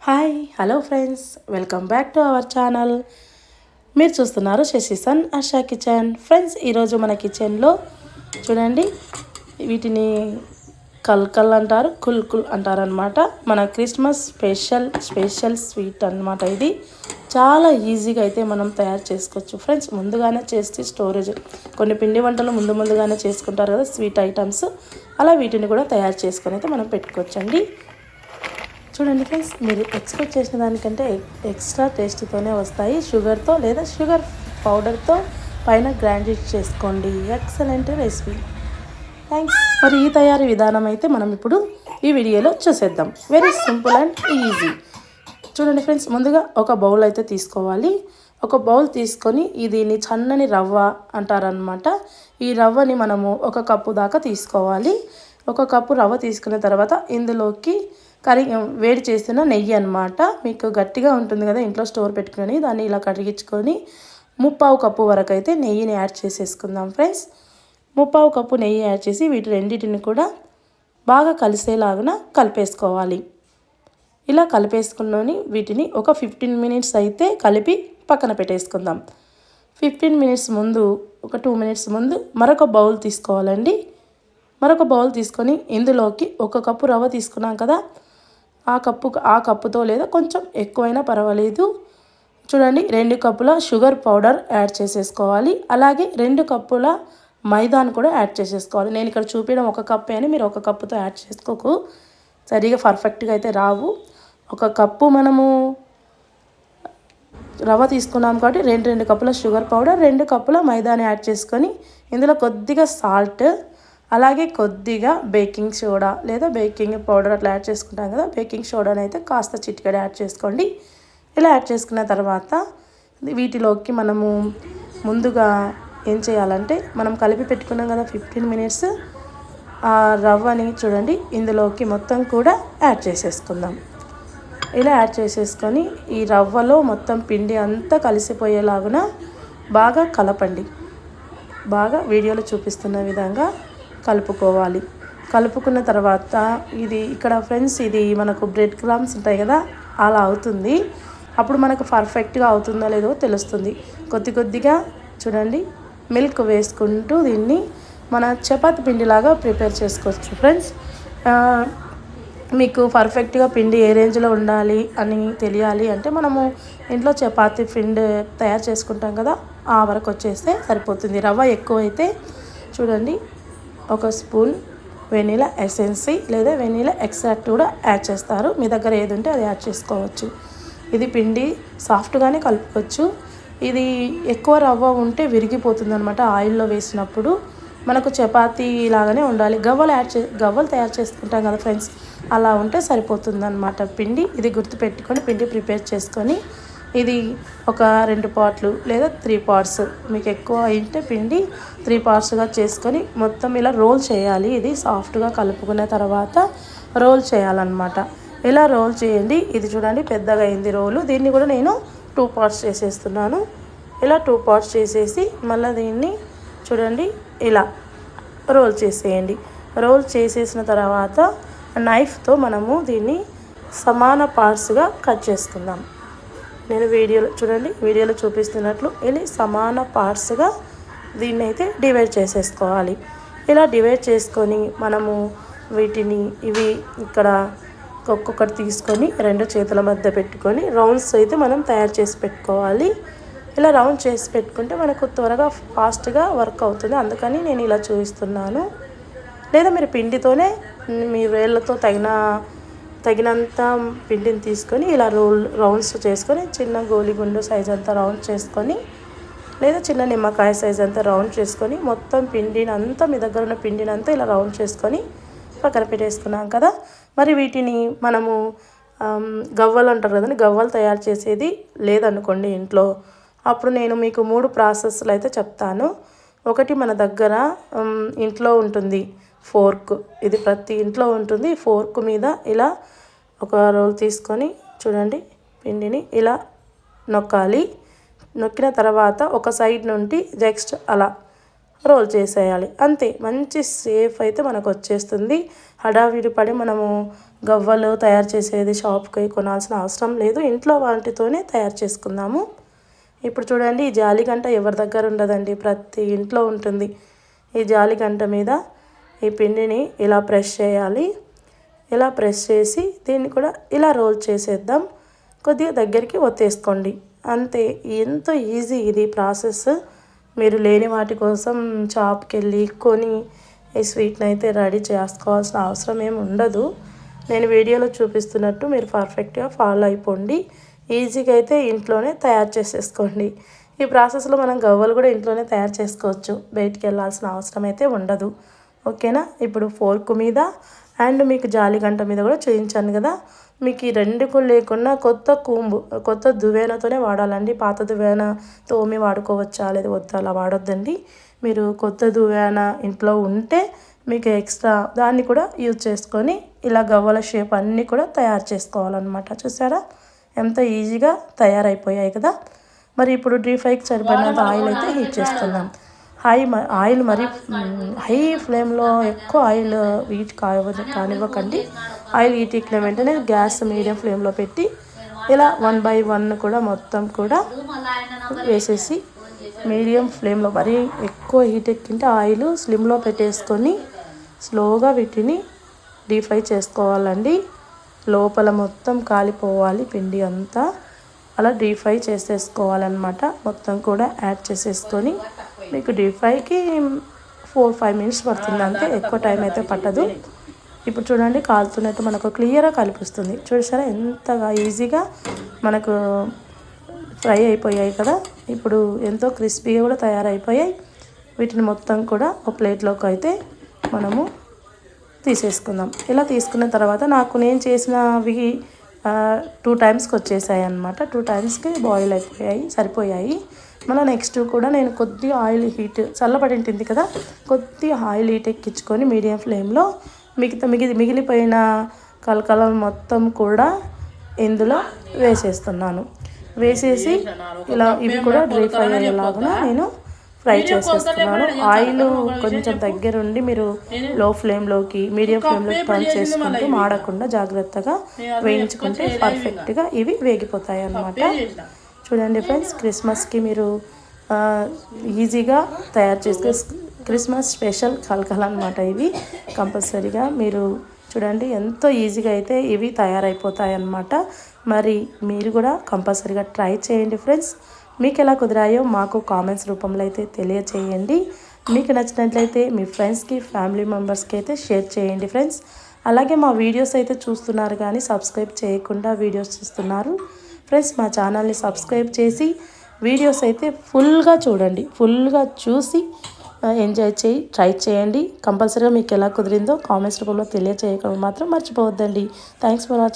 Hi hello friends, welcome back to our channel. మీరు చూస్తున్నారు శశిసన్ ASHA kitchen. Friends, ఈరోజు మన కిచెన్లో చూడండి, వీటిని కల్కల్ అంటారు, కుల్ అంటారు అనమాట. మన క్రిస్మస్ స్పెషల్ స్వీట్ అనమాట. ఇది చాలా ఈజీగా అయితే మనం తయారు చేసుకోవచ్చు ఫ్రెండ్స్. ముందుగానే చేసి స్టోరేజ్, కొన్ని పిండి వంటలు ముందుగానే చేసుకుంటారు కదా స్వీట్ ఐటమ్స్, అలా వీటిని కూడా తయారు చేసుకొని అయితే మనం పెట్టుకోవచ్చండి. చూడండి ఫ్రెండ్స్, మీరు ఎక్స్పెక్ట్ చేసిన దానికంటే ఎక్స్ట్రా టేస్ట్తోనే వస్తాయి. షుగర్తో లేదా షుగర్ పౌడర్తో పైన గ్రైండ్ చేసుకోండి. Excellent recipe. థ్యాంక్స్. మరి ఈ తయారీ విధానం అయితే మనం ఇప్పుడు ఈ వీడియోలో చూసేద్దాం. Very simple and easy. చూడండి ఫ్రెండ్స్, ముందుగా ఒక బౌల్ అయితే తీసుకోవాలి. ఒక బౌల్ తీసుకొని దీన్ని సన్నని రవ్వ అంటారనమాట. ఈ రవ్వని మనము 1 కప్పు దాకా తీసుకోవాలి. 1 కప్పు రవ్వ తీసుకున్న తర్వాత ఇందులోకి వేడి చేసిన నెయ్యి అనమాట. మీకు గట్టిగా ఉంటుంది కదా ఇంట్లో స్టోర్ పెట్టుకొని, దాన్ని ఇలా కడిగించుకొని 3/4 కప్పు వరకు అయితే నెయ్యిని యాడ్ చేసేసుకుందాం ఫ్రెండ్స్. 3/4 కప్పు నెయ్యి యాడ్ చేసి వీటి రెండింటిని కూడా బాగా కలిసేలాగా కలిపేసుకోవాలి. ఇలా కలిపేసుకుని వీటిని ఒక 15 మినిట్స్ అయితే కలిపి పక్కన పెట్టేసుకుందాం. 15 మినిట్స్ ముందు, ఒక 2 మినిట్స్ ముందు మరొక బౌల్ తీసుకోవాలండి. మరొక బౌల్ తీసుకొని ఇందులోకి 1 కప్పు రవ్వ తీసుకున్నాం కదా, ఆ కప్పుతో లేదా కొంచెం ఎక్కువైనా పర్వాలేదు. చూడండి, 2 కప్పుల షుగర్ పౌడర్ యాడ్ చేసేసుకోవాలి. అలాగే 2 కప్పుల మైదాను కూడా యాడ్ చేసేసుకోవాలి. నేను ఇక్కడ చూపించడం 1 కప్పే అని మీరు 1 కప్పుతో యాడ్ చేసుకోకు, సరిగా పర్ఫెక్ట్గా అయితే రావు. 1 కప్పు మనము రవ్వ తీసుకున్నాం కాబట్టి 2 కప్పుల షుగర్ పౌడర్, 2 కప్పుల మైదాని యాడ్ చేసుకొని ఇందులో కొద్దిగా సాల్ట్, అలాగే కొద్దిగా బేకింగ్ సోడా లేదా బేకింగ్ పౌడర్ అట్లా యాడ్ చేసుకుంటాం కదా, బేకింగ్ సోడాని అయితే కాస్త చిటికెడ యాడ్ చేసుకోండి. ఇలా యాడ్ చేసుకున్న తర్వాత వీటిలోకి మనము ముందుగా ఏం చేయాలంటే, మనం కలిపి పెట్టుకున్నాం కదా 15 మినిట్స్, ఆ రవ్వని చూడండి ఇందులోకి మొత్తం కూడా యాడ్ చేసేసుకుందాం. ఇలా యాడ్ చేసేసుకొని ఈ రవ్వలో మొత్తం పిండి అంతా కలిసిపోయేలాగున బాగా కలపండి. బాగా వీడియోలో చూపిస్తున్న విధంగా కలుపుకోవాలి. కలుపుకున్న తర్వాత ఇది ఇక్కడ ఫ్రెండ్స్, ఇది మనకు బ్రెడ్ క్రమ్స్ ఉంటాయి కదా, అలా అవుతుంది. అప్పుడు మనకు పర్ఫెక్ట్గా అవుతుందో లేదో తెలుస్తుంది. కొద్దిగా చూడండి మిల్క్ వేసుకుంటూ దీన్ని మన చపాతి పిండిలాగా ప్రిపేర్ చేసుకోవచ్చు ఫ్రెండ్స్. మీకు పర్ఫెక్ట్గా పిండి ఏ రేంజ్లో ఉండాలి అని తెలియాలి అంటే, మనము ఇంట్లో చపాతి పిండి తయారు చేసుకుంటాం కదా, ఆ వరకు వచ్చేస్తే సరిపోతుంది. రవ్వ ఎక్కువైతే చూడండి 1 స్పూన్ వెనీలా ఎసెన్సీ లేదా వెనీలా ఎక్స్ట్రాక్ట్ కూడా యాడ్ చేస్తారు. మీ దగ్గర ఏది ఉంటే అది యాడ్ చేసుకోవచ్చు. ఇది పిండి సాఫ్ట్గానే కలుపుకోవచ్చు. ఇది ఎక్కువ రవ్వ ఉంటే విరిగిపోతుంది అనమాట ఆయిల్లో వేసినప్పుడు. మనకు చపాతీ లాగానే ఉండాలి. గవ్వలు తయారు చేసుకుంటాం కదా ఫ్రెండ్స్, అలా ఉంటే సరిపోతుంది అనమాట పిండి. ఇది గుర్తుపెట్టుకొని పిండి ప్రిపేర్ చేసుకొని ఇది ఒక 2 పార్ట్లు లేదా 3 పార్ట్స్, మీకు ఎక్కువ అయితే పిండి 3 పార్ట్స్గా చేసుకొని మొత్తం ఇలా రోల్ చేయాలి. ఇది సాఫ్ట్గా కలుపుకున్న తర్వాత రోల్ చేయాలన్నమాట. ఇలా రోల్ చేయండి. ఇది చూడండి పెద్దగా అయింది రోలు. దీన్ని కూడా నేను 2 పార్ట్స్ చేసేస్తున్నాను. ఇలా 2 పార్ట్స్ చేసేసి మళ్ళీ దీన్ని చూడండి ఇలా రోల్ చేసేయండి. రోల్ చేసేసిన తర్వాత నైఫ్తో మనము దీన్ని సమాన పార్ట్స్గా కట్ చేసుకుందాం. నేను వీడియోలో చూపిస్తున్నట్లు ఇలా సమాన పార్ట్స్గా దీన్ని అయితే డివైడ్ చేసేసుకోవాలి. ఇలా డివైడ్ చేసుకొని మనము వీటిని ఇక్కడ ఒక్కొక్కటి తీసుకొని 2 చేతుల మధ్య పెట్టుకొని రౌండ్స్ అయితే మనం తయారు చేసి పెట్టుకోవాలి. ఇలా రౌండ్ చేసి పెట్టుకుంటే మనకు త్వరగా ఫాస్ట్గా వర్క్ అవుతుంది. అందుకని నేను ఇలా చూపిస్తున్నాను. లేదా మీరు పిండితోనే మీ వేళ్ళతో తగినంత పిండిని తీసుకొని ఇలా రౌండ్స్ చేసుకొని చిన్న గోలిగుండు సైజ్ అంతా రౌండ్ చేసుకొని, లేదా చిన్న నిమ్మకాయ సైజ్ అంతా రౌండ్ చేసుకొని మొత్తం పిండిని అంతా, మీ దగ్గర ఉన్న పిండిని అంతా ఇలా రౌండ్ చేసుకొని పక్కన పెట్టేసుకున్నాం కదా. మరి వీటిని మనము గవ్వలు అంటారు కదండి, గవ్వలు తయారు చేసేది లేదనుకోండి ఇంట్లో, అప్పుడు నేను మీకు 3 ప్రాసెస్లు అయితే చెప్తాను. ఒకటి, మన దగ్గర ఇంట్లో ఉంటుంది ఫోర్క్. ఇది ప్రతి ఇంట్లో ఉంటుంది. ఫోర్క్ మీద ఇలా ఒక రోల్ తీసుకొని చూడండి పిండిని ఇలా నొక్కాలి. నొక్కిన తర్వాత ఒక సైడ్ నుండి జస్ట్ అలా రోల్ చేసేయాలి. అంతే, మంచి సేఫ్ అయితే మనకు వచ్చేస్తుంది. హడావిడి పడి మనము గవ్వలు తయారు చేసేది షాప్కి కొనాల్సిన అవసరం లేదు. ఇంట్లో వాటితోనే తయారు చేసుకుందాము. ఇప్పుడు చూడండి, ఈ జాలిగంట ఎవరి దగ్గర ఉండదండి, ప్రతి ఇంట్లో ఉంటుంది. ఈ జాలిగంట మీద ఈ పిండిని ఇలా ప్రెస్ చేయాలి. ఇలా ప్రెస్ చేసి దీన్ని కూడా ఇలా రోల్ చేసేద్దాం. కొద్దిగా దగ్గరికి ఒత్తేసుకోండి. అంతే, ఎంతో ఈజీ ఇది ప్రాసెస్. మీరు లేని వాటి కోసం షాప్కి వెళ్ళి కొని ఈ స్వీట్ని అయితే రెడీ చేసుకోవాల్సిన అవసరం ఏమి ఉండదు. నేను వీడియోలో చూపిస్తున్నట్టు మీరు పర్ఫెక్ట్గా ఫాలో అయిపోండి. ఈజీగా అయితే ఇంట్లోనే తయారు చేసేసుకోండి. ఈ ప్రాసెస్లో మనం గవ్వలు కూడా ఇంట్లోనే తయారు చేసుకోవచ్చు, బయటికి వెళ్ళాల్సిన అవసరం అయితే ఉండదు. ఓకేనా? ఇప్పుడు ఫోర్క్ మీద అండ్ మీకు జాలిగంట మీద కూడా చూపించాను కదా. మీకు ఈ రెండుకు లేకుండా కొత్త దువ్వెనతోనే వాడాలండి. పాత దువ్వెన తోమి వాడుకోవచ్చా లేదా వద్దా, అలా వాడొద్దండి. మీరు కొత్త దువ్వెన ఇంట్లో ఉంటే మీకు ఎక్స్ట్రా దాన్ని కూడా యూజ్ చేసుకొని ఇలా గవ్వల షేప్ అన్నీ కూడా తయారు చేసుకోవాలన్నమాట. చూసారా ఎంత ఈజీగా తయారైపోయాయి కదా. మరి ఇప్పుడు డీప్ ఫ్రైకి సరిపడినంత ఆయిల్ అయితే హీట్ చేస్తున్నాం. ఆయిల్ మరి హై ఫ్లేమ్లో ఎక్కువ ఆయిల్ హీట్ కానివ్వకండి. ఆయిల్ హీట్ ఎక్కిన వెంటనే గ్యాస్ మీడియం ఫ్లేమ్లో పెట్టి ఇలా 1 by 1 కూడా మొత్తం కూడా వేసేసి మీడియం ఫ్లేమ్లో, మరీ ఎక్కువ హీట్ ఎక్కింటే ఆయిల్ స్లిమ్లో పెట్టేసుకొని స్లోగా వీటిని డీప్ ఫ్రై చేసుకోవాలండి. లోపల మొత్తం కాలిపోవాలి పిండి అంతా. అలా డీప్ ఫ్రై చేసేసుకోవాలన్నమాట. మొత్తం కూడా యాడ్ చేసేసుకొని మీకు డీప్ ఫ్రైకి 4-5 minutes పడుతుంది అంతే, ఎక్కువ టైం అయితే పట్టదు. ఇప్పుడు చూడండి, కాలుతున్నట్టు మనకు క్లియర్గా కనిపిస్తుంది. చూసారా ఎంతగా ఈజీగా మనకు ఫ్రై అయిపోయాయి కదా. ఇప్పుడు ఎంతో క్రిస్పీగా కూడా తయారైపోయాయి. వీటిని మొత్తం కూడా ఒక ప్లేట్లోకి అయితే మనము తీసేసుకుందాం. ఇలా తీసుకున్న తర్వాత నేను చేసినవి 2 times వచ్చేసాయి అన్నమాట. 2 timesకి బాయిల్ అయిపోయాయి, సరిపోయాయి. మళ్ళీ నెక్స్ట్ కూడా నేను కొద్దిగా ఆయిల్ హీట్ చల్లబడి ఉంటుంది కదా, కొద్దిగా ఆయిల్ హీట్ ఎక్కించుకొని మీడియం ఫ్లేమ్లో మిగిలిపోయిన కలకలం మొత్తం కూడా ఇందులో వేసేస్తున్నాను. వేసేసి ఇలా ఇవి కూడా డ్రై ఫ్రై అయ్యేలాగా నేను ఫ్రై చేసేస్తున్నాను. ఆయిల్ కొంచెం దగ్గరుండి మీరు లో ఫ్లేమ్లోకి మీడియం ఫ్లేమ్లోకి టర్న్ చేసుకుంటూ మాడకుండా జాగ్రత్తగా వేయించుకుంటే పర్ఫెక్ట్గా ఇవి వేగిపోతాయి అన్నమాట. చూడండి ఫ్రెండ్స్, క్రిస్మస్కి మీరు ఈజీగా తయారు చేస్తే క్రిస్మస్ స్పెషల్ కలకల అనమాట. ఇవి కంపల్సరీగా మీరు చూడండి ఎంతో ఈజీగా అయితే ఇవి తయారైపోతాయి అన్నమాట. మరి మీరు కూడా కంపల్సరీగా ట్రై చేయండి ఫ్రెండ్స్. మీకు ఎలా కుదిరాయో మాకు కామెంట్స్ రూపంలో అయితే తెలియచేయండి. మీకు నచ్చినట్లయితే మీ ఫ్రెండ్స్కి ఫ్యామిలీ మెంబర్స్కి అయితే షేర్ చేయండి ఫ్రెండ్స్. అలాగే మా వీడియోస్ అయితే చూస్తున్నారు కానీ సబ్స్క్రైబ్ చేయకుండా వీడియోస్ చూస్తున్నారు ఫ్రెండ్స్. మా ఛానల్ని సబ్స్క్రైబ్ చేసి వీడియోస్ అయితే ఫుల్గా చూడండి. ఫుల్గా చూసి ఎంజాయ్ ట్రై చేయండి. కంపల్సరీగా మీకు ఎలా కుదిరిందో కామెంట్స్ రూపంలో తెలియచేయడం మాత్రం మర్చిపోవద్దండి. Thanks for watching.